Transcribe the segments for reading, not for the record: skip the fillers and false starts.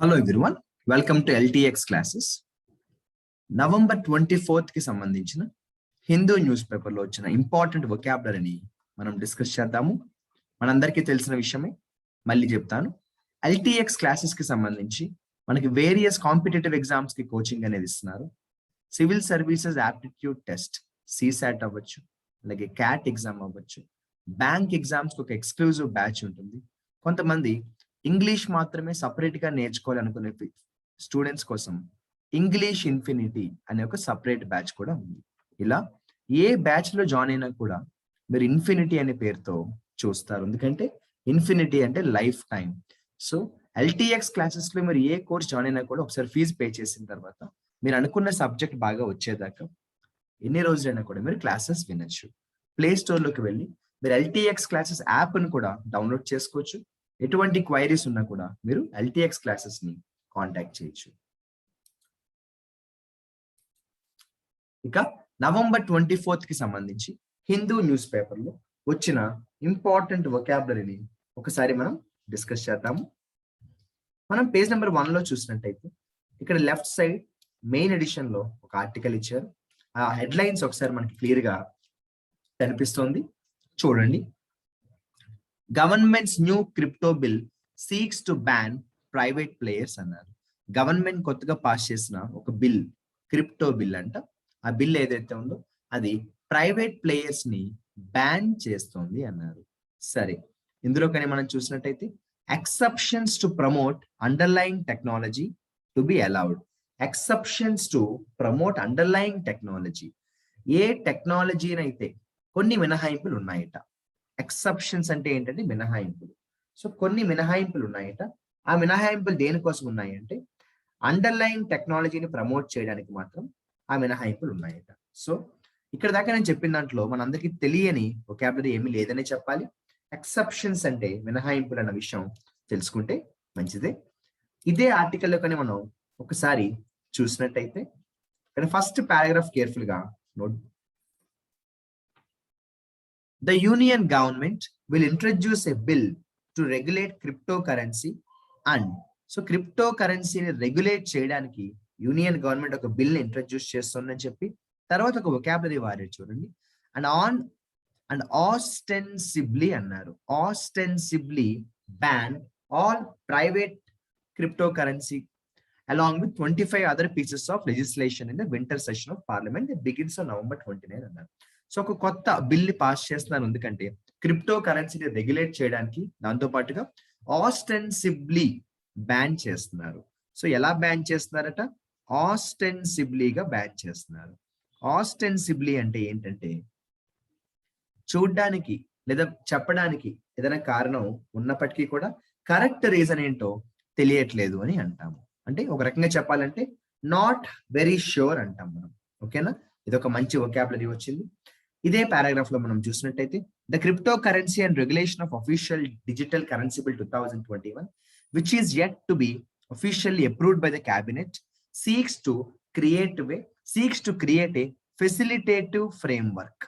Hello everyone, welcome to LTX classes. November 24th కి సంబంధించిన Hindu news పేపర్లో వచ్చిన ఇంపార్టెంట్ వొకాబులరీని మనం డిస్కస్ చేద్దాము. మనందరికీ తెలిసిన విషయమే, మళ్ళీ చెప్తాను. ఎల్టీఎక్స్ క్లాసెస్ కి సంబంధించి మనకి వేరియస్ కాంపిటేటివ్ ఎగ్జామ్స్ కి కోచింగ్ అనేది ఇస్తున్నారు. Civil services aptitude test, CSAT అవ్వచ్చు, అలాగే క్యాట్ ఎగ్జామ్ అవ్వచ్చు, బ్యాంక్ ఎగ్జామ్స్ కి ఒక ఎక్స్క్లూజివ్ బ్యాచ్ ఉంటుంది. కొంతమంది ఇంగ్లీష్ మాత్రమే సపరేట్ గా నేర్చుకోవాలనుకునే స్టూడెంట్స్ కోసం ఇంగ్లీష్ ఇన్ఫినిటీ అనే ఒక సపరేట్ బ్యాచ్ కూడా ఉంది. ఇలా ఏ బ్యాచ్ లో జాయిన్ అయినా కూడా మీరు ఇన్ఫినిటీ అనే పేరుతో చూస్తారు, ఎందుకంటే ఇన్ఫినిటీ అంటే life time. So LTX classes లో మీరు ఏ కోర్స్ జాయిన్ అయినా కూడా ఒకసారి ఫీజు పే చేసిన తర్వాత మీరు అనుకున్న సబ్జెక్ట్ బాగా వచ్చేదాకా ఎన్ని రోజులైనా కూడా మీరు క్లాసెస్ వినొచ్చు. ప్లే స్టోర్ లోకి వెళ్ళి మీరు ఎల్టీఎక్స్ క్లాసెస్ యాప్ ని కూడా డౌన్లోడ్ చేసుకోవచ్చు. ఎటువంటి క్వైరీస్ ఉన్నా కూడా మీరు ఎల్టీఎక్స్ క్లాసెస్ ని కాంటాక్ట్ చేయొచ్చు. ఇక నవంబర్ 24th కి సంబంధించి హిందూ న్యూస్ పేపర్ లో వచ్చిన ఇంపార్టెంట్ వొకాబులరీని ఒకసారి మనం డిస్కస్ చేద్దాము. మనం పేజ్ నెంబర్ 1 లో చూసినట్టయితే ఇక్కడ లెఫ్ట్ సైడ్ మెయిన్ ఎడిషన్ లో ఒక ఆర్టికల్ ఇచ్చారు. ఆ హెడ్లైన్స్ ఒకసారి మనకి క్లియర్ గా కనిపిస్తోంది, చూడండి. Governments new crypto bill seeks to ban private players అన్నారు. గవర్నమెంట్ కొత్తగా పాస్ చేసిన ఒక బిల్, క్రిప్టో బిల్ అంట. ఆ బిల్ ఏదైతే ఉందో అది ప్రైవేట్ ప్లేయర్స్ ని బ్యాన్ చేస్తోంది అన్నారు. సరే, ఇందులో కానీ మనం చూసినట్టయితే exceptions to promote underline technology to be allowed. Exceptions to promote underline technology, ఏ టెక్నాలజీనైతే కొన్ని మినహాయింపులు ఉన్నాయట. ఎక్సెప్షన్స్ అంటే ఏంటంటే మినహాయింపులు. సో కొన్ని మినహాయింపులు ఉన్నాయట. ఆ మినహాయింపులు దేనికోసం ఉన్నాయంటే అండర్లైన్ టెక్నాలజీని ప్రమోట్ చేయడానికి మాత్రం ఆ మినహాయింపులు ఉన్నాయట. సో ఇక్కడ దాకా నేను చెప్పిన దాంట్లో మనందరికీ తెలియని వొకాబులరీ ఏమీ లేదని చెప్పాలి. ఎక్సెప్షన్స్ అంటే మినహాయింపులు అన్న విషయం తెలుసుకుంటే మంచిదే. ఇదే ఆర్టికల్లో కానీ మనం ఒకసారి చూసినట్టయితే ఇక్కడ ఫస్ట్ పారాగ్రాఫ్ కేర్ఫుల్ గా note. The Union government will introduce a bill to regulate cryptocurrency and so cryptocurrencyని రెగ్యులేట్ చేయడానికి యూనియన్ గవర్నమెంట్ ఒక బిల్ ఇంట్రడ్యూస్ చేస్తుందని చెప్పి తర్వాత ఒక వొకాబులరీ వాడారు, చూడండి. అండ్ ఆస్టెన్సిబ్లీ అన్నారు. Ostensibly ban all private cryptocurrency along with 25 other pieces of legislation in the winter session of parliament that begins on November 29 అన్నారు. సో ఒక కొత్త బిల్లు పాస్ చేస్తున్నారు, ఎందుకంటే క్రిప్టో కరెన్సీని రెగ్యులేట్ చేయడానికి, దాంతో పాటుగా ఆస్టెన్సిబ్లీ బ్యాన్ చేస్తున్నారు. సో ఎలా బ్యాన్ చేస్తున్నారట? ఆస్టెన్సిబ్లీగా బ్యాన్ చేస్తున్నారు. ఆస్టెన్సిబ్లీ అంటే ఏంటంటే చూడ్డానికి లేదా చెప్పడానికి ఏదైనా కారణం ఉన్నప్పటికీ కూడా కరెక్ట్ రీజన్ ఏంటో తెలియట్లేదు అని అంటాము. అంటే ఒక రకంగా చెప్పాలంటే నాట్ వెరీ ష్యూర్ అంటాం మనం. ఓకేనా? ఇది ఒక మంచి వొకాబులరీ వచ్చింది. ఇదే పారాగ్రాఫ్ లో మనం చూసినట్టయితే the crypto currency and regulation of official digital currency bill 2021 which is yet to be officially approved by the cabinet seeks to create a facilitative framework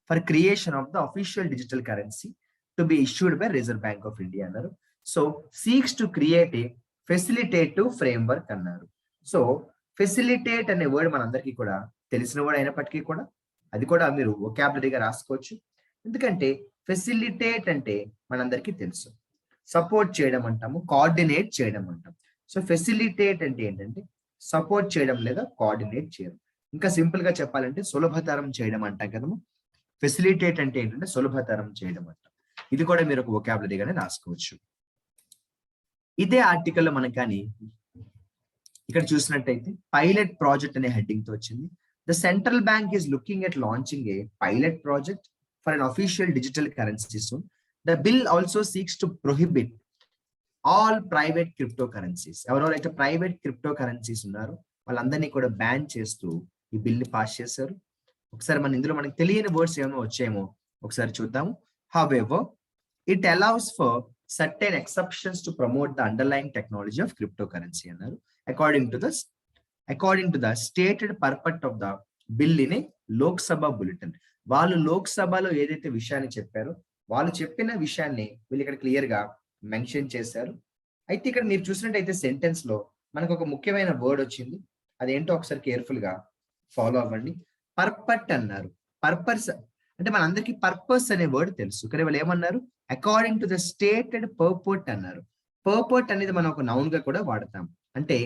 for creation of the official digital currency to be issued by Reserve Bank of India అన్నారు. So seeks to create a facilitative framework అన్నారు. So facilitate అనే word మనందరికీ కూడా తెలిసిన word అయినప్పటికీ కూడా అది కూడా మీరు వొకాబులరీగా రాసుకోవచ్చు, ఎందుకంటే ఫెసిలిటేట్ అంటే మనందరికీ తెలుసు, సపోర్ట్ చేయడం అంటాము, కోఆర్డినేట్ చేయడం అంటాం. సో ఫెసిలిటేట్ అంటే ఏంటంటే సపోర్ట్ చేయడం లేదా కోఆర్డినేట్ చేయడం. ఇంకా సింపుల్ గా చెప్పాలంటే సులభతరం చేయడం అంటాం కదము. ఫెసిలిటేట్ అంటే ఏంటంటే సులభతరం చేయడం అంటాం. ఇది కూడా మీరు ఒక వొకాబులరీగానే రాసుకోవచ్చు. ఇదే ఆర్టికల్లో మనకు కానీ ఇక్కడ చూసినట్టయితే పైలట్ ప్రాజెక్ట్ అనే హెడ్డింగ్ తో వచ్చింది. The central bank is looking at launching a pilot project for an official digital currency soon. The bill also seeks to prohibit all private cryptocurrencies. ఎవరైతే ప్రైవేట్ క్రిప్టో కరెన్సీస్ ఉన్నారో వాళ్ళందరినీ కూడా ban చేస్తూ ఈ bill ని pass చేశారు. ఒకసారి మన ఇందులో మనకి తెలియని వర్డ్స్ ఏమో వచ్చాయేమో ఒకసారి చూద్దాము. However, it allows for certain exceptions to promote the underlying technology of cryptocurrency అన్నారు. According to the stated purpose of the bill in a Lok Sabha bulletin. వాళ్ళు లోక్ సభలో ఏదైతే విషయాన్ని చెప్పారో వాళ్ళు చెప్పిన విషయాన్ని వీళ్ళు ఇక్కడ క్లియర్ గా మెన్షన్ చేశారు. అయితే ఇక్కడ మీరు చూసినట్టయితే సెంటెన్స్ లో మనకు ఒక ముఖ్యమైన వర్డ్ వచ్చింది. అదేంటో ఒకసారి కేర్ఫుల్ గా ఫాలో అవ్వండి. పర్పట్ అన్నారు. పర్పస్ అంటే మనందరికీ పర్పస్ అనే వర్డ్ తెలుసు. కానీ వాళ్ళు ఏమన్నారు? అకార్డింగ్ టు ద స్టేటెడ్ పర్పట్ అన్నారు. పర్పట్ అనేది మనం ఒక నౌన్ గా కూడా వాడతాం. అంటే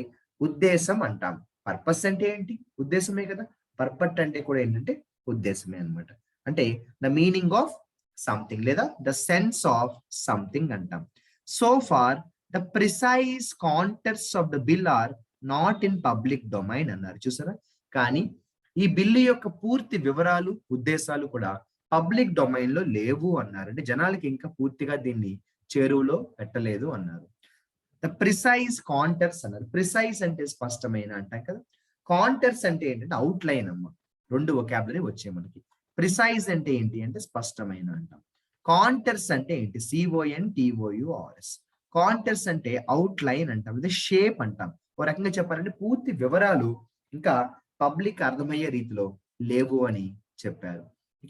ఉద్దేశం అంటాం. పర్పస్ అంటే ఏంటి? ఉద్దేశమే కదా. పర్పట్ అంటే కూడా ఏంటంటే ఉద్దేశమే అన్నమాట. అంటే ద మీనింగ్ ఆఫ్ సంథింగ్ లేదా ద సెన్స్ ఆఫ్ సంథింగ్ అంటాం. So far the precise contents of the bill are not in public domain అన్నారు. చూసారా? కానీ ఈ బిల్లు యొక్క పూర్తి వివరాలు, ఉద్దేశాలు కూడా పబ్లిక్ డొమైన్ లో లేవు అన్నారు. అంటే జనాలకి ఇంకా పూర్తిగా దీన్ని చేరువలో పెట్టలేదు అన్నారు. ద ప్రిసైజ్ కాంటర్స్ అన్నారు. ప్రిసైజ్ అంటే స్పష్టమైన అంటాం కదా. కాంటర్స్ అంటే ఏంటంటే అవుట్ లైన్ అమ్మ. 2 వొకాబులరీ వచ్చాయి మనకి. ప్రిసైజ్ అంటే ఏంటి అంటే స్పష్టమైన అంటాం. కాంటర్స్ అంటే ఏంటి? CONTOURS. కాంటర్స్ అంటే అవుట్ లైన్ అంటాం. ఇది షేప్ అంటాం. ఓ రకంగా చెప్పాలంటే పూర్తి వివరాలు ఇంకా పబ్లిక్ అర్థమయ్యే రీతిలో లేవు అని చెప్పారు.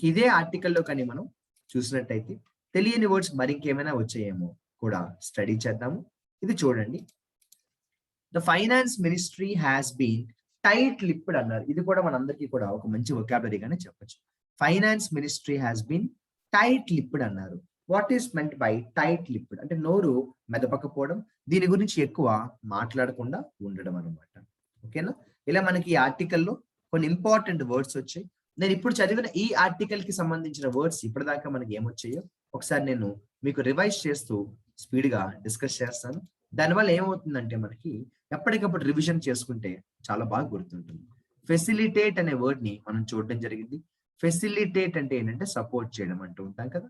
ఇదే ఆర్టికల్లో కానీ మనం చూసినట్టయితే తెలియని వర్డ్స్ మరింకేమైనా వచ్చాయేమో కూడా స్టడీ చేద్దాము. ఇది చూడండి. The finance ministry has been tight lipped అన్నారు. ఇది కూడా మనందరికీ కూడా ఒక మంచి వొకాబులరీగానే చెప్పొచ్చు. Finance ministry has been tight lipped అన్నారు. What is meant by tight lipped అంటే నోరు మెదపకపోవడం, దీని గురించి ఎక్కువ మాట్లాడకుండా ఉండడం అనమాట. ఓకేనా? ఇలా మనకి ఈ ఆర్టికల్లో కొన్ని ఇంపార్టెంట్ వర్డ్స్ వచ్చాయి. నేను ఇప్పుడు చదివిన ఈ ఆర్టికల్ కి సంబంధించిన వర్డ్స్ ఇప్పటిదాకా మనకి ఏమొచ్చాయో ఒకసారి నేను మీకు రివైజ్ చేస్తూ స్పీడ్ గా డిస్కస్ చేస్తాను. దానివల్ల ఏమవుతుందంటే మనకి ఎప్పటికప్పుడు రివిజన్ చేసుకుంటే చాలా బాగా గుర్తుంటుంది. ఫెసిలిటేట్ అనే వర్డ్ ని మనం చూడడం జరిగింది. ఫెసిలిటేట్ అంటే ఏంటంటే సపోర్ట్ చేయడం అంటూ ఉంటాం కదా.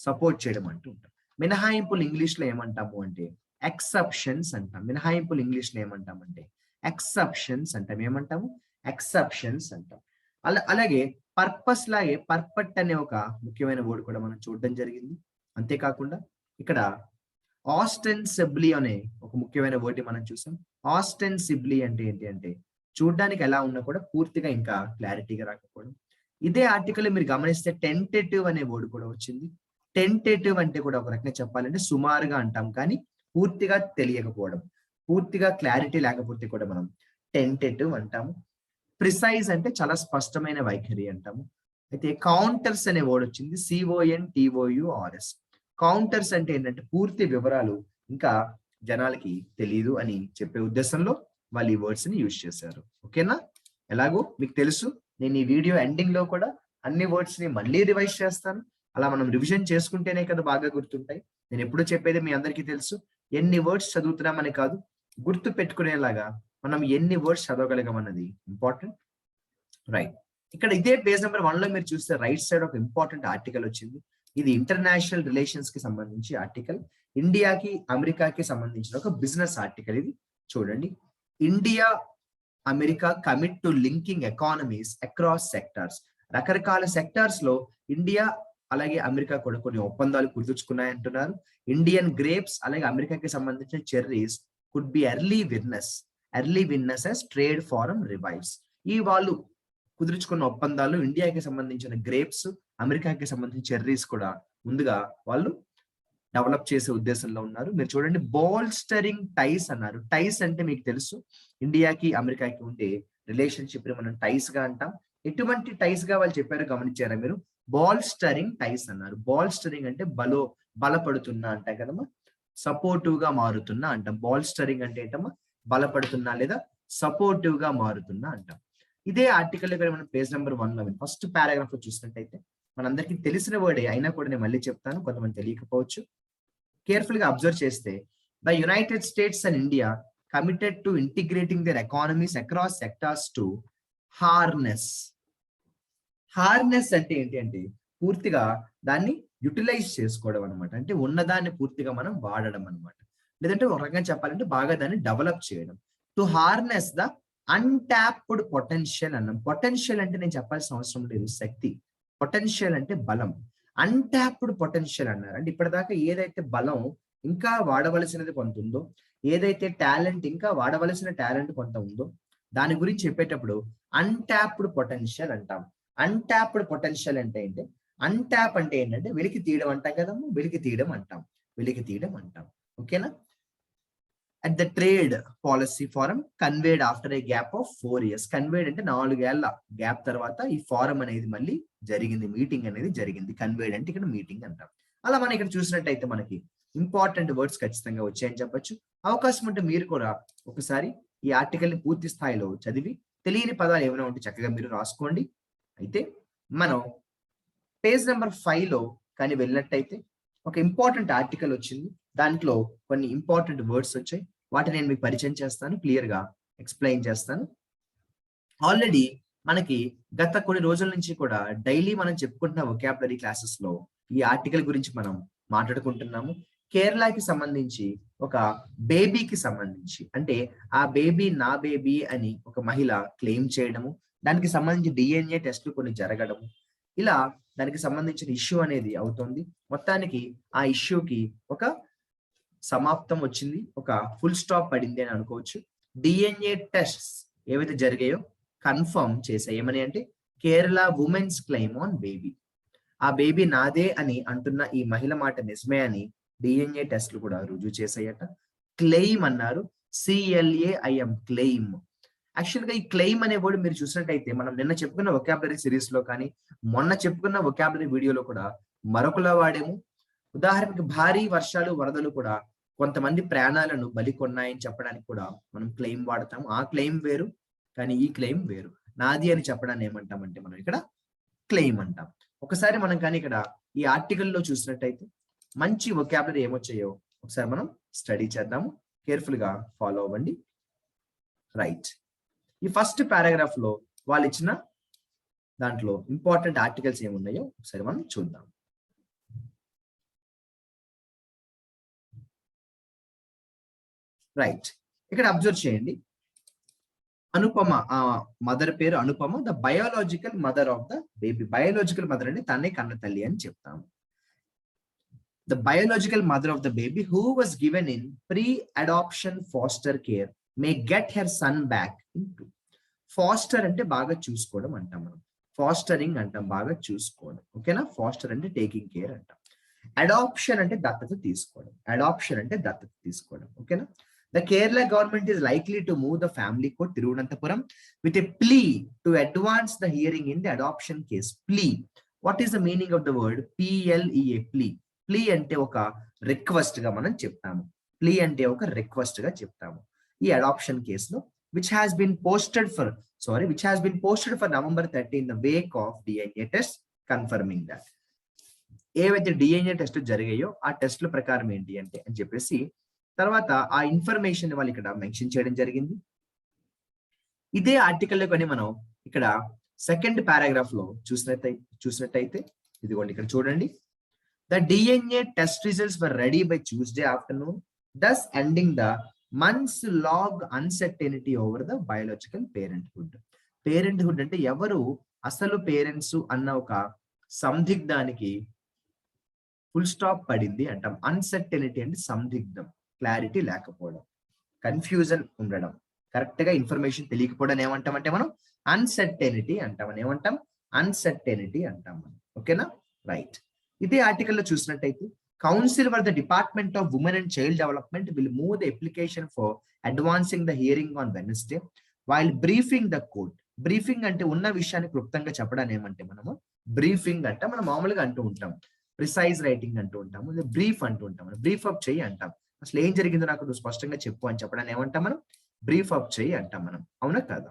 సపోర్ట్ చేయడం అంటూ ఉంటాం. మినహాయింపులు ఇంగ్లీష్ లో ఏమంటాము అంటే ఎక్సెప్షన్స్ అంటాం. మినహాయింపులు ఇంగ్లీష్ లో ఏమంటామంటే ఎక్సెప్షన్స్ అంటాం. ఏమంటాము? ఎక్సెప్షన్స్ అంటాం. అలాగే పర్పస్ లాగే పర్పట్ అనే ఒక ముఖ్యమైన వర్డ్ కూడా మనం చూడడం జరిగింది. అంతేకాకుండా ఇక్కడ ఆస్టెన్సిబ్లీ అనే ఒక ముఖ్యమైన వర్డ్ మనం చూసాం. ఆస్టెన్సిబ్లీ అంటే ఏంటి అంటే చూడడానికి ఎలా ఉన్నా కూడా పూర్తిగా ఇంకా క్లారిటీగా రాకపోవడం. ఇదే ఆర్టికల్ మీరు గమనిస్తే టెంటేటివ్ అనే వర్డ్ కూడా వచ్చింది. టెంటేటివ్ అంటే కూడా ఒక రకంగా చెప్పాలంటే సుమారుగా అంటాం, కానీ పూర్తిగా తెలియకపోవడం, పూర్తిగా క్లారిటీ లేకపోతే కూడా మనం టెంటేటివ్ అంటాము. ప్రిసైజ్ అంటే చాలా స్పష్టమైన వైఖరి అంటాము. అయితే కౌంటర్స్ అనే వర్డ్ వచ్చింది. CONTOURS. కౌంటర్స్ అంటే ఏంటంటే పూర్తి వివరాలు ఇంకా జనాలకి తెలియదు అని చెప్పే ఉద్దేశంలో వాళ్ళు ఈ వర్డ్స్ ని యూజ్ చేశారు. ఓకేనా? ఎలాగో మీకు తెలుసు, నేను ఈ వీడియో ఎండింగ్ లో కూడా అన్ని వర్డ్స్ ని మళ్ళీ రివైజ్ చేస్తాను. అలా మనం రివిజన్ చేసుకుంటేనే కదా బాగా గుర్తుంటాయి. నేను ఎప్పుడు చెప్పేది మీ అందరికీ తెలుసు, ఎన్ని వర్డ్స్ చదువుతున్నామని కాదు, గుర్తు పెట్టుకునేలాగా మనం ఎన్ని వర్డ్స్ చదవగలిగాం అన్నది ఇంపార్టెంట్. రైట్. ఇక్కడ ఇదే పేజ్ నెంబర్ 1 లో మీరు చూస్తే రైట్ సైడ్ ఒక ఇంపార్టెంట్ ఆర్టికల్ వచ్చింది. ఇది ఇంటర్నేషనల్ రిలేషన్స్ కి సంబంధించి ఆర్టికల్. ఇండియాకి అమెరికాకి సంబంధించిన ఒక బిజినెస్ ఆర్టికల్ ఇది. చూడండి. India America commit to linking economies across sectors. రకరకాల సెక్టార్స్ లో ఇండియా అలాగే అమెరికా కూడా కొన్ని ఒప్పందాలు కుదుర్చుకున్నాయంటున్నారు. ఇండియన్ గ్రేప్స్ అలాగే అమెరికాకి సంబంధించిన cherries could be early winners as trade forum revives. ఈ వాళ్ళు కుదుర్చుకున్న ఒప్పందాలు ఇండియాకి సంబంధించిన గ్రేప్స్, అమెరికాకి సంబంధించిన చెర్రీస్ కూడా ముందుగా వాళ్ళు డెవలప్ చేసే ఉద్దేశంలో ఉన్నారు. మీరు చూడండి, బోల్స్టరింగ్ టైస్ అన్నారు. టైస్ అంటే మీకు తెలుసు, ఇండియాకి అమెరికాకి ఉండే రిలేషన్షిప్ ని మనం టైస్ గా అంటాం. ఎటువంటి టైస్ గా వాళ్ళు చెప్పారో గమనించారా మీరు? బాల్స్టరింగ్ టైస్ అన్నారు. బాల్స్టరింగ్ అంటే బలపడుతున్నా అంటాం కదమ్మా, సపోర్టివ్ గా మారుతున్నా అంటాం. బాల్స్టరింగ్ అంటే ఏంటమ్మా? బలపడుతున్నా లేదా సపోర్టివ్ గా మారుతున్నా అంటాం. ఇదే ఆర్టికల్ దగ్గర మనం పేజ్ నెంబర్ 1 లో ఫస్ట్ పారాగ్రాఫ్ లో చూసినట్టయితే మనందరికీ తెలిసిన వర్డే అయినా కూడా నేను మళ్ళీ చెప్తాను, కొంతమంది తెలియకపోవచ్చు. కేర్ఫుల్ గా అబ్జర్వ్ చేస్తే the United States and India committed to integrating their economies across sectors to harness. Harness అంటే ఏంటి అంటే పూర్తిగా దాన్ని యూటిలైజ్ చేసుకోవడం అనమాట. అంటే ఉన్నదాన్ని పూర్తిగా మనం వాడడం అనమాట. లేదంటే ఒక రకంగా చెప్పాలంటే బాగా దాన్ని డెవలప్ చేయడం. To harness the untapped potential అన్నాం. పొటెన్షియల్ అంటే నేను చెప్పాల్సిన అవసరం లేదు, శక్తి. పొటెన్షియల్ అంటే బలం. అన్టాప్డ్ పొటెన్షియల్ అన్నారు. అంటే ఇప్పటిదాకా ఏదైతే బలం ఇంకా వాడవలసినది కొంత ఉందో, ఏదైతే టాలెంట్ ఇంకా వాడవలసిన టాలెంట్ కొంత ఉందో, దాని గురించి చెప్పేటప్పుడు అన్టాప్డ్ పొటెన్షియల్ అంటాం. అన్టాప్డ్ పొటెన్షియల్ అంటే ఏంటి? అన్టాప్ అంటే ఏంటంటే వెలికి తీయడం అంటాం కదమ్మా, వెలికి తీయడం అంటాం. ఓకేనా? At the trade policy forum conveyed after a gap of 4 years. Conveyed అంటే 4 ఏళ్ల గ్యాప్ తర్వాత ఈ ఫారం అనేది మళ్ళీ జరిగింది, మీటింగ్ అనేది జరిగింది. కన్వేడ్ అంటే ఇక్కడ మీటింగ్ అంటాం. అలా మనం ఇక్కడ చూసినట్టయితే మనకి ఇంపార్టెంట్ వర్డ్స్ ఖచ్చితంగా వచ్చాయని చెప్పొచ్చు. అవకాశం ఉంటే మీరు కూడా ఒకసారి ఈ ఆర్టికల్ ని పూర్తి స్థాయిలో చదివి తెలియని పదాలు ఏమైనా ఉంటే చక్కగా మీరు రాసుకోండి. అయితే మనం పేజ్ నెంబర్ 5 లో కానీ వెళ్ళినట్టయితే ఒక ఇంపార్టెంట్ ఆర్టికల్ వచ్చింది. దాంట్లో కొన్ని ఇంపార్టెంట్ వర్డ్స్ వచ్చాయి. వాటిని నేను మీకు పరిచయం చేస్తాను, క్లియర్ గా ఎక్స్ప్లెయిన్ చేస్తాను. ఆల్రెడీ మనకి గత కొన్ని రోజుల నుంచి కూడా డైలీ మనం చెప్పుకుంటున్న వొకాబులరీ క్లాసెస్ లో ఈ ఆర్టికల్ గురించి మనం మాట్లాడుకుంటున్నాము. కేరళకి సంబంధించి ఒక బేబీకి సంబంధించి, అంటే ఆ బేబీ నా బేబీ అని ఒక మహిళ క్లెయిమ్ చేయడము, దానికి సంబంధించి డిఎన్ఏ టెస్టులు కొన్ని జరగడము, ఇలా దానికి సంబంధించిన ఇష్యూ అనేది అవుతుంది. మొత్తానికి ఆ ఇష్యూకి ఒక సమాప్తం వచ్చింది, ఒక ఫుల్ స్టాప్ పడింది అని అనుకోవచ్చు. డిఎన్ఏ టెస్ట్స్ ఏవైతే జరిగాయో కన్ఫర్మ్ చేశాయి. ఏమని అంటే Kerala women's claim on baby, ఆ బేబీ నాదే అని అంటున్న ఈ మహిళ మాట నిజమే అని డిఎన్ఏ టెస్ట్లు కూడా రుజువు చేశాయట. క్లెయిమ్ అన్నారు, CLAIM క్లెయిమ్. యాక్చువల్ గా ఈ క్లెయిమ్ అనే వర్డ్ మీరు చూసినట్టయితే మనం నిన్న చెప్పుకున్న వొకాబులరీ సిరీస్ లో కానీ మొన్న చెప్పుకున్న వొకాబులరీ వీడియోలో కూడా మరొకలా వాడేము. ఉదాహరణకి భారీ వర్షాలు, వరదలు కూడా కొంతమంది ప్రాణాలను బలి కొన్నాయని చెప్పడానికి కూడా మనం క్లెయిమ్ వాడతాం. ఆ క్లెయిమ్ వేరు, కానీ ఈ క్లెయిమ్ వేరు. నాది అని చెప్పడాన్ని ఏమంటామంటే మనం ఇక్కడ క్లెయిమ్ అంటాం. ఒకసారి మనం కానీ ఇక్కడ ఈ ఆర్టికల్లో చూసినట్టయితే మంచి వొకాబులరీ ఏమొచ్చాయో ఒకసారి మనం స్టడీ చేద్దాము. కేర్ఫుల్ గా ఫాలో అవ్వండి. రైట్, ఈ ఫస్ట్ పారాగ్రాఫ్ లో వాళ్ళు ఇచ్చిన దాంట్లో ఇంపార్టెంట్ ఆర్టికల్స్ ఏమున్నాయో ఒకసారి మనం చూద్దాం. రైట్, ఇక్కడ అబ్జర్వ్ చేయండి. అనుపమ, ఆ మదర్ పేరు Anupama, the biological mother of the baby. Biological mother అంటే తనే కన్న తల్లి అని చెప్తాము. The biological mother of the baby who was given in pre adoption foster care may get her son back in 2. Foster అంటే బాగా చూసుకోవడం అంటాం మనం, ఫాస్టరింగ్ అంటాం, బాగా చూసుకోవడం. ఓకేనా? ఫాస్టర్ అంటే టేకింగ్ కేర్ అంటాం. అడాప్షన్ అంటే దత్తత తీసుకోవడం, అడాప్షన్ అంటే దత్తత తీసుకోవడం. ఓకేనా? The Kerala government is likely to move the family court Tirunanthapuram with a plea to advance the hearing in the adoption case. Plea. What is the meaning of the word PLEA? Plea. Plea అంటే ఒక request గా మనం చెప్తాము. Plea అంటే ఒక request గా చెప్తాము. ఈ అడాప్షన్ కేసులో which has been posted for November 30 in the wake of DNA test confirming that. ఏవైతే డిఎన్ఏ టెస్ట్ జరిగాయో ఆ టెస్ట్ల ప్రకారం ఏంటి అంటే అని చెప్పేసి తర్వాత ఆ ఇన్ఫర్మేషన్ వాళ్ళు ఇక్కడ మెన్షన్ చేయడం జరిగింది. ఇదే ఆర్టికల్లో కానీ మనం ఇక్కడ సెకండ్ పారాగ్రాఫ్ లో చూసినట్టయితే ఇదిగోండి ఇక్కడ చూడండి. The DNA test results were ready by Tuesday afternoon, thus ending the months long uncertainty over the biological parenthood. Parenthood అంటే ఎవరు అసలు పేరెంట్స్ అన్న ఒక సందిగ్ధానికి ఫుల్ స్టాప్ పడింది అంటాం. అన్సర్టెనిటీ అంటే సందిగ్ధం, క్లారిటీ లేకపోవడం, కన్ఫ్యూజన్ ఉండడం, కరెక్ట్ గా ఇన్ఫర్మేషన్ తెలియకపోవడం ఏమంటామంటే మనం అన్సర్టెనిటీ అంటాం. ఏమంటాం? అన్సర్టెనిటీ అంటాం మనం. ఓకేనా? రైట్, ఇదే ఆర్టికల్లో చూసినట్టయితే council for the department of women and child development will move the application for advancing the hearing on Wednesday while briefing the court. Briefing అంటే ఉన్న విషయాన్ని క్లుప్తంగా చెప్పడాన్ని ఏమంటే మనము బ్రీఫింగ్ అంటే మనం మామూలుగా అంటూ ఉంటాం, ప్రిసైజ్ రైటింగ్ అంటూ ఉంటాము, బ్రీఫ్ అంటూ ఉంటాం, బ్రీఫ్ అప్ చేయి అంటాం. అసలు ఏం జరిగిందో నాకు నువ్వు స్పష్టంగా చెప్పు అని చెప్పడాన్ని ఏమంటాం మనం? బ్రీఫ్ అప్ చేయి అంటాం మనం. అవునా కాదా?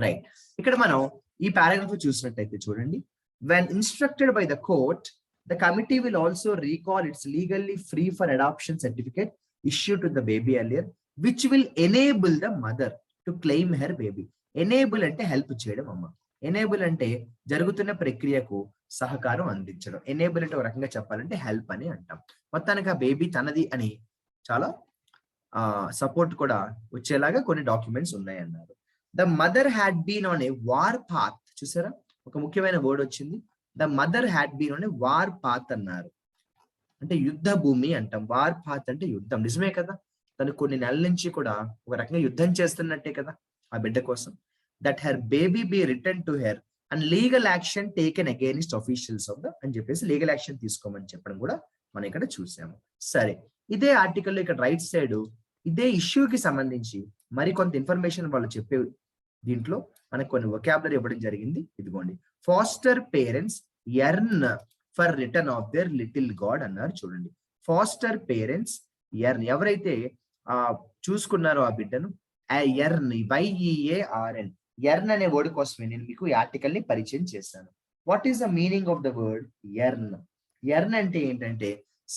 రైట్, ఇక్కడ మనం ఈ పారాగ్రాఫ్ చూసినట్టయితే చూడండి. When instructed by the court, the committee will also recall its legally free for adoption certificate issued to the baby earlier, which will enable the mother to claim her baby. Enable అంటే help చేయడం అమ్మ. Enable అంటే జరుగుతున్న ప్రక్రియకు సహకారం అందించడం. Enable అంటే ఒక రకంగా చెప్పాలంటే హెల్ప్ అని అంటాం. మొత్తానికి ఆ బేబీ తనది అని చాలా సపోర్ట్ కూడా వచ్చేలాగా కొన్ని డాక్యుమెంట్స్ ఉన్నాయన్నారు. The mother had been on a war path. చూసారా, ఒక ముఖ్యమైన వర్డ్ వచ్చింది. The mother had been on a war path అన్నారు. అంటే యుద్ధ భూమి అంటాం. వార్ పాత్ అంటే యుద్ధం. నిజమే కదా, తను కొన్ని నెలల నుంచి కూడా ఒక రకంగా యుద్ధం చేస్తున్నట్టే కదా ఆ బిడ్డ కోసం. That her baby be return to her and legal action taken against officials of the అని చెప్పేసి లీగల్ యాక్షన్ తీసుకోమని చెప్పడం కూడా మనం ఇక్కడ చూసాము. సరే, ఇదే ఆర్టికల్లో ఇక్కడ రైట్ సైడ్ ఇదే ఇష్యూకి సంబంధించి మరికొంత ఇన్ఫర్మేషన్ వాళ్ళు చెప్పే దీంట్లో మనకు కొన్ని వొకాబులరీ ఇవ్వడం జరిగింది. ఇదిగోండి, foster parents yearn for return of their little god అన్నారు. చూడండి, ఫాస్టర్ పేరెంట్స్ ఎర్న్, ఎవరైతే చూసుకున్నారో ఆ బిడ్డను, ఎర్న్, YEARN, ఎర్న్ అనే వర్డ్ కోసమే నేను మీకు ఈ ఆర్టికల్ ని పరిచయం చేశాను. What is the meaning of the word yearn? Yearn అంటే ఏంటంటే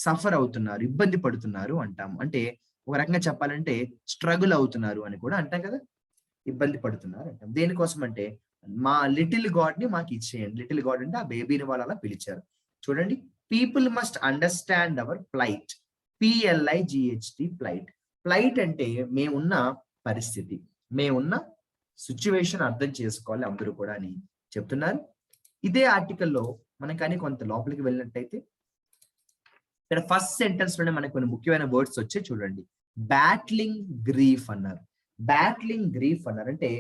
సఫర్ అవుతున్నారు, ఇబ్బంది పడుతున్నారు అంటాము. అంటే ఒక రకంగా చెప్పాలంటే స్ట్రగుల్ అవుతున్నారు అని కూడా అంటాం కదా, ఇబ్బంది పడుతున్నారు అంటాం. దేనికోసం అంటే మా లిటిల్ గాడ్ ని మాకు ఇచ్చేయండి. లిటిల్ గాడ్ అంటే ఆ బేబీని వాళ్ళు అలా పిలిచారు. చూడండి, people must understand our plight, PLIGHT, plight. Plight అంటే మేమున్న పరిస్థితి, మేమున్న సిచ్యువేషన్ అర్థం చేసుకోవాలి అందరూ కూడా అని చెప్తున్నారు. ఇదే ఆర్టికల్లో మనం కానీ కొంత లోపలికి వెళ్ళినట్టయితే ఇక్కడ ఫస్ట్ సెంటెన్స్ లోనే మనకు కొన్ని ముఖ్యమైన వర్డ్స్ వచ్చాయి. చూడండి, బ్యాట్లింగ్ గ్రీఫ్ అన్నారు. బ్యాట్లింగ్ గ్రీఫ్ అన్నారు అంటే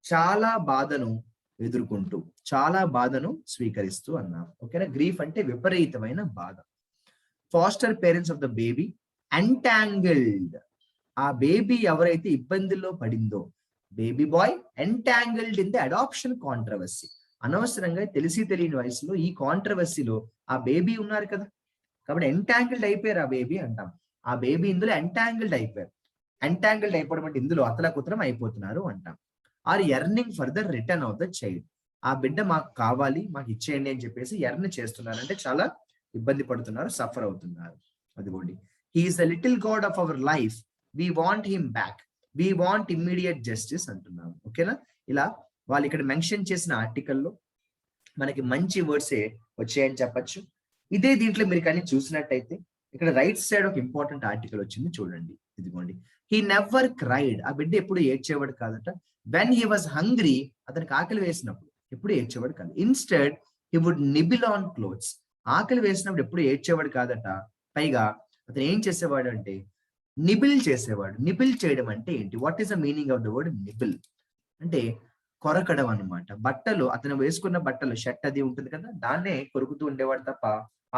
చాలా బాధను ఎదుర్కొంటూ, చాలా బాధను స్వీకరిస్తూ అన్నారు. ఓకేనా, గ్రీఫ్ అంటే విపరీతమైన బాధ. Foster parents of the baby entangled, ఆ బేబీ ఎవరైతే ఇబ్బందుల్లో పడిందో, baby boy entangled in the adoption controversy, అనవసరంగా తెలిసి తెలియని వయసులో ఈ కాంట్రవర్సీలో ఆ బేబీ ఉన్నారు కదా, కాబట్టి ఎంటాంగిల్డ్ అయిపోయారు ఆ బేబీ అంటాం. ఆ బేబీ ఇందులో ఎంటాంగిల్డ్ అయిపోయారు. ఎంటాంగిల్డ్ అయిపోవడం అంటే ఇందులో అతలకుతలం అయిపోతున్నారు అంటాం. Are yearning for the return of the child, ఆ బిడ్డ మాకు కావాలి, మాకు ఇచ్చేయండి అని చెప్పేసి ఎర్న్ చేస్తున్నారు, అంటే చాలా ఇబ్బంది పడుతున్నారు, సఫర్ అవుతున్నారు. అదిగోండి, he's the little god of our life, we want him back, we want immediate justice అంటున్నాము. ఓకేనా, ఇలా వాళ్ళు ఇక్కడ మెన్షన్ చేసిన ఆర్టికల్లో మనకి మంచి వర్డ్సే వచ్చాయని చెప్పచ్చు. ఇదే దీంట్లో మీరు కానీ చూసినట్టయితే ఇక్కడ రైట్ సైడ్ ఒక ఇంపార్టెంట్ ఆర్టికల్ వచ్చింది. చూడండి, ఇదిగోండి, హీ నెవర్ క్రైడ్, ఆ బిడ్డ ఎప్పుడు ఏడ్చేవాడు కాదట. వెన్ హీ వాజ్ హంగ్రీ, అతనికి ఆకలి వేసినప్పుడు ఎప్పుడు ఏడ్చేవాడు కాదు. Instead he would nibble on clothes, ఆకలి వేసినప్పుడు ఎప్పుడు ఏడ్చేవాడు కాదట. పైగా అతను ఏం చేసేవాడు అంటే నిబిల్ చేసేవాడు. నిబిల్ చేయడం అంటే ఏంటి? What is the meaning of the word nibble? అంటే కొరకడం అనమాట. బట్టలు, అతను వేసుకున్న బట్టలు, షర్ట్ అది ఉంటుంది కదా, దాన్నే కొరుకుతూ ఉండేవాడు తప్ప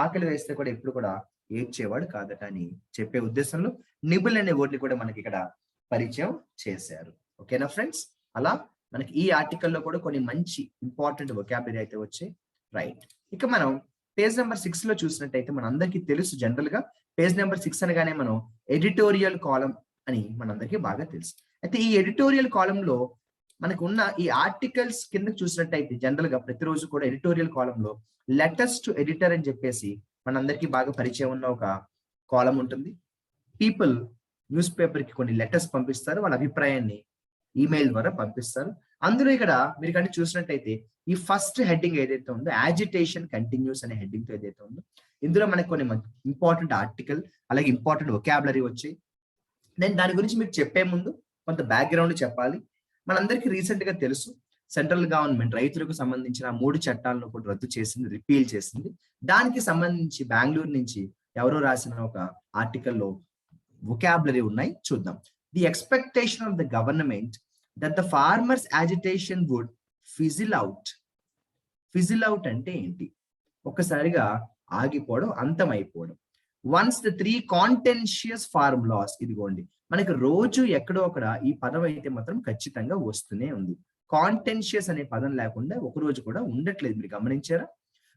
ఆకలి వేస్తే కూడా ఎప్పుడు కూడా ఏడ్చేవాడు కాదట అని చెప్పే ఉద్దేశంలో నిబుల్ అనే వర్డ్ ని కూడా మనకి ఇక్కడ పరిచయం చేశారు. ఓకేనా ఫ్రెండ్స్, అలా మనకి ఈ ఆర్టికల్లో కూడా కొన్ని మంచి ఇంపార్టెంట్ వొకాబులరీ అయితే వచ్చాయి. రైట్, ఇక మనం పేజ్ నెంబర్ 6 లో చూసినట్టయితే మనందరికీ తెలుసు, జనరల్ గా పేజ్ నెంబర్ 6 అనగానే మనం ఎడిటోరియల్ కాలం అని మనందరికీ బాగా తెలుసు. అయితే ఈ ఎడిటోరియల్ కాలంలో మనకు ఉన్న ఈ ఆర్టికల్స్ కింద చూసినట్టయితే జనరల్ గా ప్రతిరోజు కూడా ఎడిటోరియల్ కాలంలో లెటర్స్ టు ఎడిటర్ అని చెప్పేసి మనందరికీ బాగా పరిచయం ఉన్న ఒక కాలం ఉంటుంది. పీపుల్ న్యూస్ పేపర్ కి కొన్ని లెటర్స్ పంపిస్తారు, వాళ్ళ అభిప్రాయాన్ని ఈమెయిల్ ద్వారా పంపిస్తారు. అందులో ఇక్కడ మీరు కానీ చూసినట్టయితే ఈ ఫస్ట్ హెడ్డింగ్ ఏదైతే ఉందో యాజిటేషన్ కంటిన్యూస్ అనే హెడ్డింగ్ తో ఏదైతే ఉందో, ఇందులో మనకు కొన్ని ఇంపార్టెంట్ ఆర్టికల్ అలాగే ఇంపార్టెంట్ వొకాబులరీ వచ్చాయి. నేను దాని గురించి మీకు చెప్పే ముందు కొంత బ్యాక్గ్రౌండ్ చెప్పాలి. మనందరికీ రీసెంట్ గా తెలుసు, సెంట్రల్ గవర్నమెంట్ రైతులకు సంబంధించిన 3 చట్టాలను కూడా రద్దు చేసింది, రిపీల్ చేసింది. దానికి సంబంధించి బెంగళూరు నుంచి ఎవరో రాసిన ఒక ఆర్టికల్లో వొకాబులరీ ఉన్నాయి, చూద్దాం. The expectation of the government that the farmers agitation would fizzle out. Fizzle out అంటే ఏంటి? ఒక్కసారిగా ఆగిపోవడం, అంతమైపోవడం. వన్స్ ద 3 కాంటెన్షియస్ ఫార్ములాస్, ఇదిగోండి మనకి రోజు ఎక్కడో అక్కడ ఈ పదం అయితే మాత్రం ఖచ్చితంగా వస్తూనే ఉంది. కాంటెన్షియస్ అనే పదం లేకుండా ఒక రోజు కూడా ఉండట్లేదు, మీరు గమనించారా?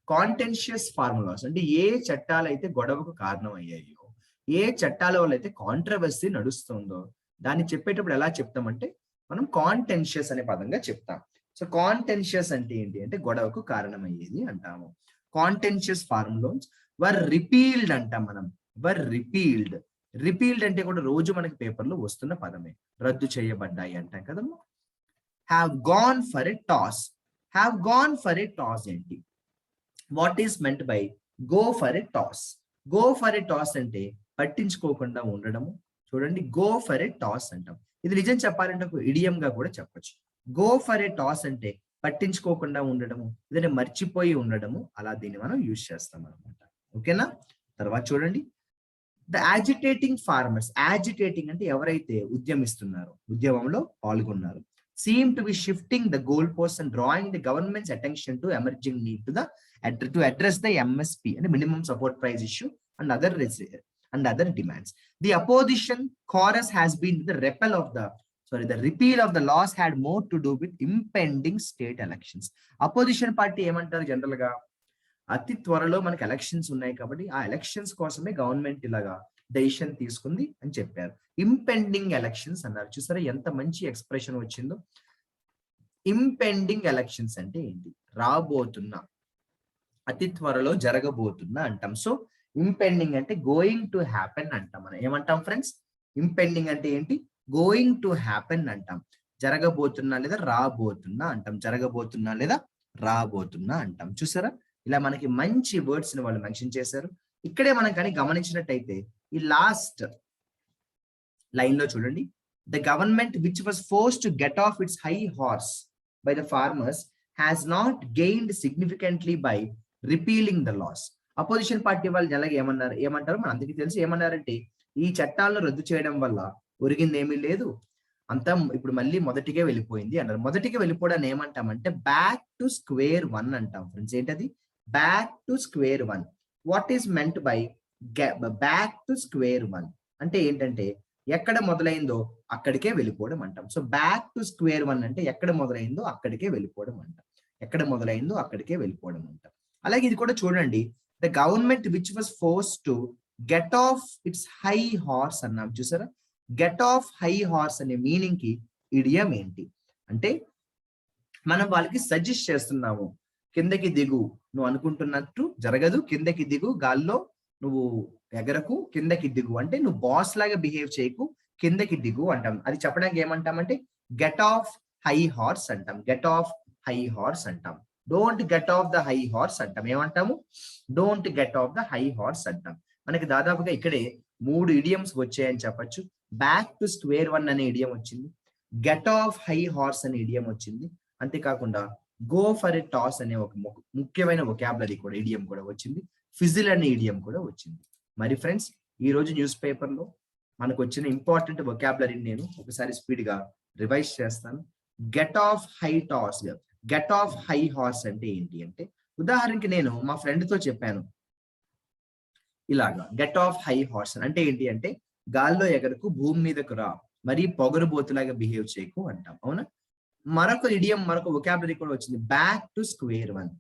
కాంటెన్షియస్ ఫార్ములాస్ అంటే ఏ చట్టాలు అయితే గొడవకు కారణం అయ్యాయో, ఏ చట్టాల వల్ల అయితే కాంట్రవర్సీ నడుస్తుందో దాన్ని చెప్పేటప్పుడు ఎలా చెప్తామంటే మనం కాంటెన్షియస్ అనే పదంగా చెప్తాం. సో కాంటెన్షియస్ అంటే ఏంటి అంటే గొడవకు కారణమయ్యేది అంటాము. కాంటెన్షియస్ ఫార్ములాస్ వర్ రిపీల్డ్ అంటాం మనం. వర్ రిపీల్డ్, రిపీల్డ్ అంటే కూడా రోజు మనకి పేపర్లో వస్తున్న పదమే, రద్దు చేయబడ్డాయి అంటాం కదమ్మా. Have gone for a toss. Have gone for a toss ఏంటి? What is meant by go for a toss? Go for a toss అంటే పట్టించుకోకుండా ఉండడము. చూడండి, గో ఫర్ ఎ టాస్ అంటాం. ఇది నిజం చెప్పాలంటే ఒక ఇడియం గా కూడా చెప్పొచ్చు. గో ఫర్ ఎ టాస్ అంటే పట్టించుకోకుండా ఉండడము, ఏదైనా మర్చిపోయి ఉండడము, అలా దీన్ని మనం యూజ్ చేస్తాం అనమాట. ఓకేనా, తర్వాత చూడండి, ద యాజిటేటింగ్ ఫార్మర్స్. యాజిటేటింగ్ అంటే ఎవరైతే ఉద్యమిస్తున్నారో, ఉద్యమంలో పాల్గొన్నారు. Seem to be shifting the goal post and drawing the governments attention to emerging need to address the MSP అంటే minimum support price issue and other and other demands. The opposition chorus has been the repeal of the laws had more to do with impending state elections. Opposition party ఏమంటారు general గా, అతి త్వరలో మనకి elections ఉన్నాయి కాబట్టి ఆ elections కోసమే government ఇలాగా డెసిషన్ తీసుకుంది అని చెప్పారు. ఇంపెండింగ్ ఎలక్షన్స్ అన్నారు. చూసారా ఎంత మంచి ఎక్స్ప్రెషన్ వచ్చిందో. ఇంపెండింగ్ ఎలక్షన్స్ అంటే ఏంటి? రాబోతున్న, అతి త్వరలో జరగబోతున్న అంటాం. సో ఇంపెండింగ్ అంటే గోయింగ్ టు హ్యాపెన్ అంటాం. మనం ఏమంటాం ఫ్రెండ్స్? ఇంపెండింగ్ అంటే ఏంటి? గోయింగ్ టు హ్యాపెన్ అంటాం. జరగబోతున్నా లేదా రాబోతున్నా అంటాం. జరగబోతున్నా లేదా రాబోతున్నా అంటాం. చూసారా ఇలా మనకి మంచి వర్డ్స్ ని వాళ్ళు మెన్షన్ చేశారు. ఇక్కడే మనం కానీ గమనించినట్టయితే ఈ లాస్ట్ లైన్ లో చూడండి, the government which was forced to get off its high horse by the farmers has not gained significantly by repealing the laws. Opposition party వాళ్ళు ఎలాగ ఏమంటారు మన అందరికీ తెలిసి, ఏమన్నారంటే ఈ చట్టాలను రద్దు చేయడం వల్ల ఒరిగింది ఏమీ లేదు, అంతా ఇప్పుడు మళ్ళీ మొదటికే వెళ్ళిపోయింది అన్నారు. మొదటికి వెళ్ళిపోవడాన్ని ఏమంటామంటే బ్యాక్ టు స్క్వేర్ వన్ అంటాం ఫ్రెండ్స్. ఏంటది? Back to square one. What is meant buy back to square one అంటే ఏంటంటే ఎక్కడ మొదలైందో అక్కడికే వెళ్ళిపోవడం అంటాం. So back to square one అంటే ఎక్కడ మొదలైందో అక్కడికే వెళ్ళిపోవడం అంటాం. ఎక్కడ మొదలైందో అక్కడికే వెళ్ళిపోవడం అంటాం. అలాగే ఇది కూడా చూడండి, the government which was force to get off its high horse అన్నాం. చూసారా గెట్ ఆఫ్ హై హార్స్ అనే మీనింగ్ కి ఇడియం ఏంటి అంటే మనం వాళ్ళకి సజెస్ట్ చేస్తున్నాము, కిందకి దిగు, నువ్వు అనుకుంటున్నట్టు జరగదు, కిందకి దిగు, గాల్లో నువ్వు ఎగరకు, కిందకి దిగు అంటే నువ్వు బాస్ లాగా బిహేవ్ చేయకు, కిందకి దిగు అంటాం. అది చెప్పడానికి ఏమంటామంటే గెట్ ఆఫ్ హై హార్స్ అంటాం. గెట్ ఆఫ్ హై హార్స్ అంటాం. Don't get off the high horse అంటాం. ఏమంటాము? Don't get off the high horse అంటాం. మనకి దాదాపుగా ఇక్కడే 3 ఇడియమ్స్ వచ్చాయని చెప్పొచ్చు. బ్యాక్ టు స్క్వేర్ వన్ అనే ఇడియం వచ్చింది, గెట్ ఆఫ్ హై హార్స్ అనే ఇడియం వచ్చింది, అంతేకాకుండా గో ఫర్ ఎ టాస్ అనే ఒక ముఖ్యమైన వొకాబులరీ కూడా ఇడియం కూడా వచ్చింది, ఫిజిల్ అనే ఇడియం కూడా వచ్చింది. మరి ఫ్రెండ్స్ ఈ రోజు న్యూస్ పేపర్ లో మనకు వచ్చిన ఇంపార్టెంట్ వొకాబులరీని నేను ఒకసారి స్పీడ్ గా రివైజ్ చేస్తాను. Get off high toss, get off high horse అంటే ఏంటి అంటే, ఉదాహరణకి నేను మా ఫ్రెండ్ తో చెప్పాను ఇలాగా గెట్ ఆఫ్ హై హార్స్ అంటే ఏంటి అంటే గాల్లో ఎగరకు, భూమి మీదకు రా, మరి పొగరుబోతులాగా బిహేవ్ చేయకు అంటాం. అవునా? మరొక ఇడియం, మరొక వొకాబులరీ కూడా వచ్చింది, back to square one.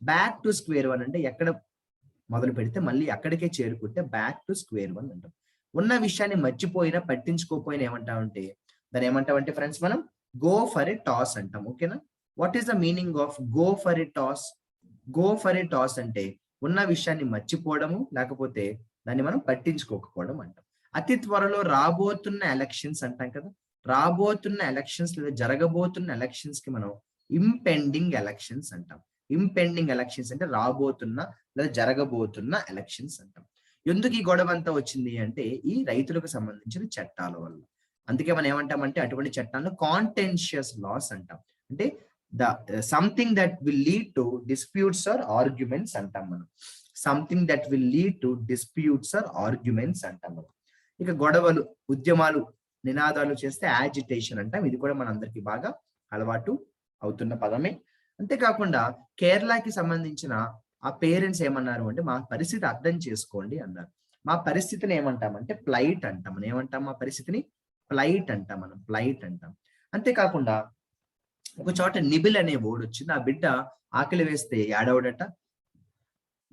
Back to square one అంటే ఎక్కడ మొదలు పెడితే మళ్ళీ అక్కడికే చేరుకుంటే బ్యాక్ టు స్క్వేర్ వన్ అంటాం. ఉన్న విషయాన్ని మర్చిపోయినా పట్టించుకోపోయినా ఏమంటామంటే దాన్ని ఏమంటామంటే ఫ్రెండ్స్ మనం గో ఫర్ ఎ టాస్ అంటాం. ఓకేనా? What is the meaning of go for a toss? Go for a toss అంటే ఉన్న విషయాన్ని మర్చిపోవడము, లేకపోతే దాన్ని మనం పట్టించుకోకపోవడం అంటాం. అతి త్వరలో రాబోతున్న ఎలక్షన్స్ అంటాం కదా, రాబోతున్న ఎలక్షన్స్ లేదా జరగబోతున్న ఎలక్షన్స్ కి మనం ఇంపెండింగ్ ఎలక్షన్స్ అంటాం. ఇంపెండింగ్ ఎలక్షన్స్ అంటే రాబోతున్న లేదా జరగబోతున్న ఎలక్షన్స్ అంటాం. ఎందుకు ఈ గొడవ అంతా వచ్చింది అంటే ఈ రైతులకు సంబంధించిన చట్టాల వల్ల. అందుకే మనం ఏమంటామంటే అటువంటి చట్టాలను కాంటెన్షియస్ లాస్ అంటాం. అంటే something that will lead to disputes or arguments అంటాం మనం. Something that will lead to disputes or arguments అంటాం మనం. ఇక గొడవలు, ఉద్యమాలు, నినాదాలు చేస్తే యాజిటేషన్ అంటాం. ఇది కూడా మనందరికి బాగా అలవాటు అవుతున్న పదమే. అంతేకాకుండా కేరళకి సంబంధించిన ఆ పేరెంట్స్ ఏమన్నారు అంటే మా పరిస్థితి అర్థం చేసుకోండి అన్నారు. మా పరిస్థితిని ఏమంటామంటే ప్లైట్ అంటాం. మనం ఏమంటాం? మా పరిస్థితిని ప్లైట్ అంటాం. మనం ప్లైట్ అంటాం. అంతేకాకుండా ఒక చోట నిబిల్ అనే వర్డ్ వచ్చింది. ఆ బిడ్డ ఆకలి వేస్తే ఏడవడట,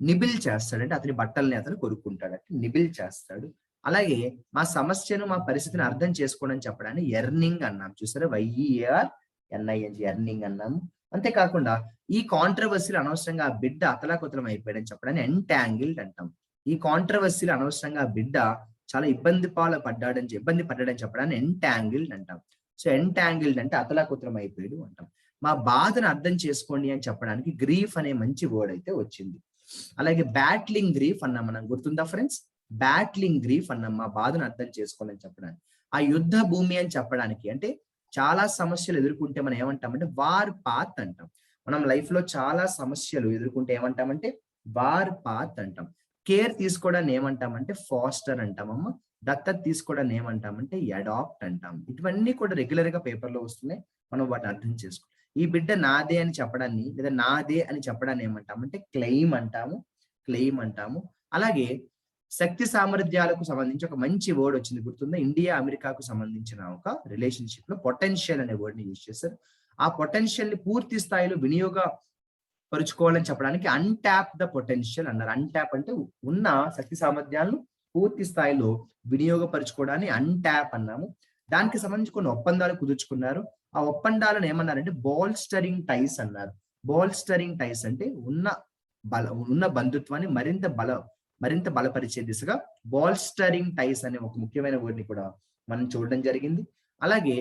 నిబిల్ చేస్తాడంటే అతని బట్టల్ని అతను కొరుక్కుంటాడట, నిబిల్ చేస్తాడు. అలాగే మా సమస్యను, మా పరిస్థితిని అర్థం చేసుకోవడం చెప్పడాన్ని ఎర్నింగ్ అన్నాం. చూసారా? YERNING ఎర్నింగ్ అన్నాము. అంతేకాకుండా ఈ కాంట్రవర్సీలు అనవసరంగా ఆ బిడ్డ అతలాకుతలం అయిపోయాడని చెప్పడాన్ని ఎంటాంగిల్డ్ అంటాం. ఈ కాంట్రవర్సీలు అనవసరంగా ఆ బిడ్డ చాలా ఇబ్బంది పడ్డాడని చెప్పడాన్ని ఎంటాంగిల్డ్ అంటాం. సో ఎంటాంగిల్డ్ అంటే అతలాకుతలం అయిపోయాడు అంటాం. మా బాధను అర్థం చేసుకోండి అని చెప్పడానికి గ్రీఫ్ అనే మంచి వర్డ్ అయితే వచ్చింది. అలాగే బ్యాట్లింగ్ గ్రీఫ్ అన్నాం. మనం గుర్తుందా ఫ్రెండ్స్? బ్యాట్లింగ్ గ్రీఫ్ అన్నాం. మా బాధను అర్థం చేసుకోవాలని చెప్పడానికి. ఆ యుద్ధ భూమి అని చెప్పడానికి అంటే చాలా సమస్యలు ఎదుర్కొంటే మనం ఏమంటామంటే వార్ పాత్ అంటాం. మనం లైఫ్ లో చాలా సమస్యలు ఎదుర్కొంటే ఏమంటామంటే వార్ పాత్ అంటాం. కేర్ తీసుకోవడాన్ని ఏమంటామంటే ఫాస్టర్ అంటామమ్మ. దత్తత తీసుకోవడాన్ని ఏమంటామంటే అడాప్ట్ అంటాం. ఇవన్నీ కూడా రెగ్యులర్ గా పేపర్ లో వస్తున్నాయి. మనం వాటిని అర్థం చేసుకో. ఈ బిడ్డ నాదే అని చెప్పడాన్ని లేదా నాదే అని చెప్పడాన్ని ఏమంటామంటే క్లెయిమ్ అంటాము. క్లెయిమ్ అంటాము. అలాగే శక్తి సామర్థ్యాలకు సంబంధించి ఒక మంచి వర్డ్ వచ్చింది, గుర్తుందా? ఇండియా అమెరికాకు సంబంధించిన ఒక రిలేషన్షిప్ లో పొటెన్షియల్ అనే వర్డ్ ని యూజ్ చేశారు. ఆ పొటెన్షియల్ ని పూర్తి స్థాయిలో వినియోగపరుచుకోవాలని చెప్పడానికి అన్ట్యాప్ ద పొటెన్షియల్ అన్నారు. అన్ట్యాప్ అంటే ఉన్న శక్తి సామర్థ్యాలను పూర్తి స్థాయిలో వినియోగపరుచుకోవడాన్ని అన్ట్యాప్ అన్నాము. దానికి సంబంధించి కొన్ని ఒప్పందాలు కుదుర్చుకున్నారు. ఆ ఒప్పందాలను ఏమన్నారంటే బాల్స్టరింగ్ టైస్ అన్నారు. బాల్స్టరింగ్ టైస్ అంటే ఉన్న బంధుత్వాన్ని మరింత బలపరిచే దిశగా బాల్స్టరింగ్ టైస్ అనే ఒక ముఖ్యమైన వర్డ్ ని కూడా మనం చూడడం జరిగింది. అలాగే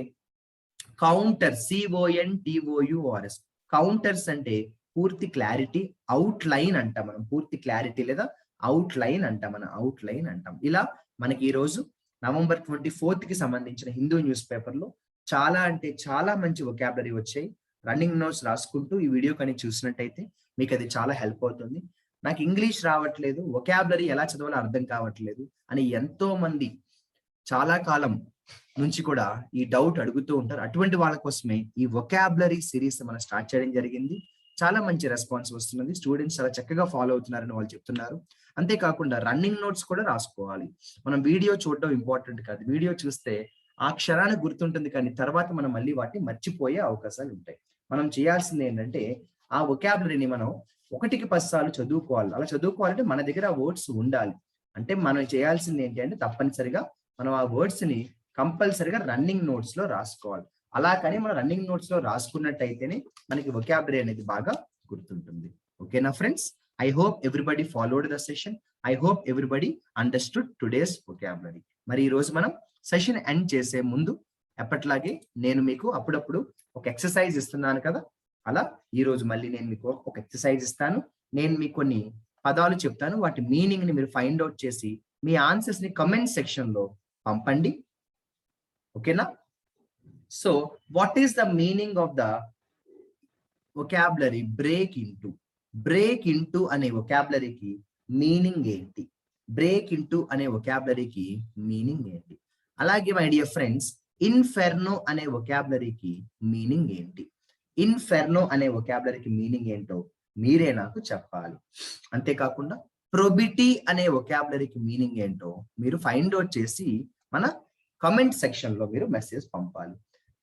కౌంటర్, CONTOURS, కౌంటర్స్ అంటే పూర్తి క్లారిటీ, అవుట్ లైన్ అంటాం మనం. పూర్తి క్లారిటీ లేదా అవుట్ లైన్ అంటాం, మనం అవుట్ లైన్ అంటాం. ఇలా మనకి ఈ రోజు November 24th కి సంబంధించిన హిందూ న్యూస్ పేపర్ లో చాలా అంటే చాలా మంచి వొకాబులరీ వచ్చాయి. రన్నింగ్ నోట్స్ రాసుకుంటూ ఈ వీడియో కానీ చూసినట్టయితే మీకు అది చాలా హెల్ప్ అవుతుంది. నాకు ఇంగ్లీష్ రావట్లేదు, వొకాబులరీ ఎలా చదవాలో అర్థం కావట్లేదు అని ఎంతో మంది చాలా కాలం నుంచి కూడా ఈ డౌట్ అడుగుతూ ఉంటారు. అటువంటి వాళ్ళ కోసమే ఈ వొకాబులరీ సిరీస్ మనం స్టార్ట్ చేయడం జరిగింది. చాలా మంచి రెస్పాన్స్ వస్తున్నది. స్టూడెంట్స్ చాలా చక్కగా ఫాలో అవుతున్నారని వాళ్ళు చెప్తున్నారు. అంతేకాకుండా రన్నింగ్ నోట్స్ కూడా రాసుకోవాలి. మనం వీడియో చూడడం ఇంపార్టెంట్ కాదు, వీడియో చూస్తే ఆ క్షణానికి గుర్తుంటుంది, కానీ తర్వాత మనం మళ్ళీ వాటిని మర్చిపోయే అవకాశాలు ఉంటాయి. మనం చేయాల్సింది ఏంటంటే ఆ వొకాబులరీని మనం 1కి 10 సార్లు చదువుకోవాలి. అలా చదువుకోవాలంటే మన దగ్గర ఆ వర్డ్స్ ఉండాలి. అంటే మనం చేయాల్సింది ఏంటి అంటే తప్పనిసరిగా మనం ఆ వర్డ్స్ ని కంపల్సరిగా రన్నింగ్ నోట్స్ లో రాసుకోవాలి. అలా కానీ మనం రన్నింగ్ నోట్స్ లో రాసుకున్నట్టయితేనే మనకి వొకాబులరీ అనేది బాగా గుర్తుంటుంది. ఓకేనా friends? I hope everybody followed the session. I hope everybody understood today's vocabulary. మరి ఈ రోజు మనం సెషన్ ఎండ్ చేసే ముందు ఎప్పట్లాగే నేను మీకు అప్పుడప్పుడు ఒక ఎక్సర్సైజ్ ఇస్తున్నాను కదా, అలా ఈ రోజు మళ్ళీ నేను మీకు ఒక ఎక్సర్సైజ్ ఇస్తాను. నేను మీకు కొన్ని పదాలు చెప్తాను, వాటి మీనింగ్ ని మీరు ఫైండ్ అవుట్ చేసి మీ ఆన్సర్స్ ని కమెంట్ సెక్షన్ లో పంపండి. ఓకేనా? So what is the meaning of the vocabulary break into? Break into అనే వొకాబులరీకి మీనింగ్ ఏంటి? బ్రేక్ ఇంటూ అనే వొకాబులరీకి మీనింగ్ ఏంటి? అలాగే మై డియర్ ఫ్రెండ్స్, ఇన్ఫెర్నో అనే వొకాబులరీకి మీనింగ్ ఏంటి? ఇన్ఫెర్నో అనే వొకాబులరీకి మీనింగ్ ఏంటో మీరే నాకు చెప్పాలి. అంతేకాకుండా ప్రొబిటీ అనే వొకాబులరీకి మీనింగ్ ఏంటో మీరు ఫైండ్ అవుట్ చేసి మన కమెంట్ సెక్షన్ లో మీరు మెసేజ్ పంపాలి.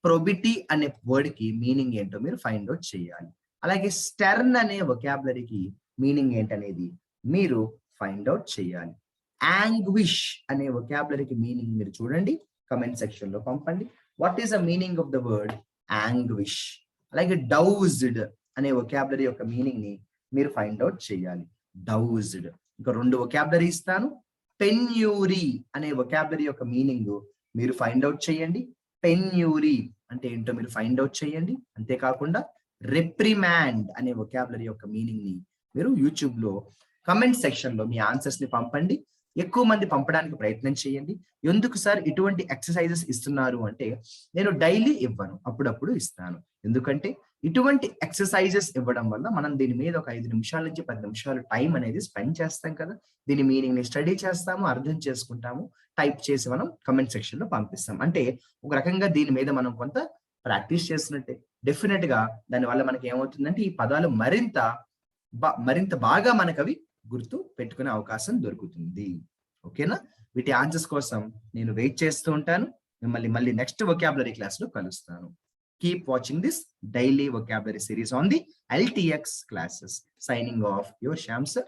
ప్రొబిటీ అనే వర్డ్ కి మీనింగ్ ఏంటో మీరు ఫైండ్ అవుట్ చేయాలి. అలాగే స్టెర్న్ అనే వొకాబులరీకి మీనింగ్ ఏంటనేది మీరు ఫైండ్ అవుట్ చేయాలి. యాంగ్విష్ అనే వొకాబులరీకి మీనింగ్ మీరు చూడండి, కమెంట్ సెక్షన్ లో పంపండి. What is the meaning of the word anguish? అలాగే డౌజ్డ్ అనే వొకాబులరీ యొక్క మీనింగ్ ని మీరు ఫైండ్ అవుట్ చేయాలి. డౌజ్డ్. ఇంకా 2 వొకాబులరీ ఇస్తాను. పెన్యూరీ అనే వొకాబులరీ యొక్క మీనింగ్ మీరు ఫైండ్ అవుట్ చేయండి. పెన్యూరీ అంటే ఏంటో మీరు ఫైండ్ అవుట్ చేయండి. అంతేకాకుండా రిప్రిమాండ్ అనే వొకాబులరీ యొక్క మీనింగ్ ని మీరు యూట్యూబ్ లో కమెంట్ సెక్షన్ లో మీ ఆన్సర్స్ ని పంపండి. ఎక్కువ మంది పంపడానికి ప్రయత్నం చేయండి. ఎందుకు సార్ ఇటువంటి ఎక్సర్సైజెస్ ఇస్తున్నారు అంటే, నేను డైలీ ఇవ్వను, అప్పుడప్పుడు ఇస్తాను. ఎందుకంటే ఇటువంటి ఎక్సర్సైజెస్ ఇవ్వడం వల్ల మనం దీని మీద ఒక 5 నిమిషాల నుంచి 10 నిమిషాలు టైం అనేది స్పెండ్ చేస్తాం కదా. దీని మీనింగ్ ని స్టడీ చేస్తాము, అర్థం చేసుకుంటాము, టైప్ చేసి మనం కమెంట్ సెక్షన్ లో పంపిస్తాం. అంటే ఒక రకంగా దీని మీద మనం కొంత ప్రాక్టీస్ చేస్తున్నట్టే. డెఫినెట్ గా దానివల్ల మనకి ఏమవుతుందంటే ఈ పదాలు మరింత బాగా మనకు అవి గుర్తు పెట్టుకునే అవకాశం దొరుకుతుంది. ఓకేనా? వీటి ఆన్సర్స్ కోసం నేను వెయిట్ చేస్తూ ఉంటాను. మిమ్మల్ని మళ్ళీ నెక్స్ట్ వొకాబులరీ క్లాస్ లో కలుస్తాను. Keep watching this daily vocabulary series on the LTX classes. Signing off, your Shyam sir.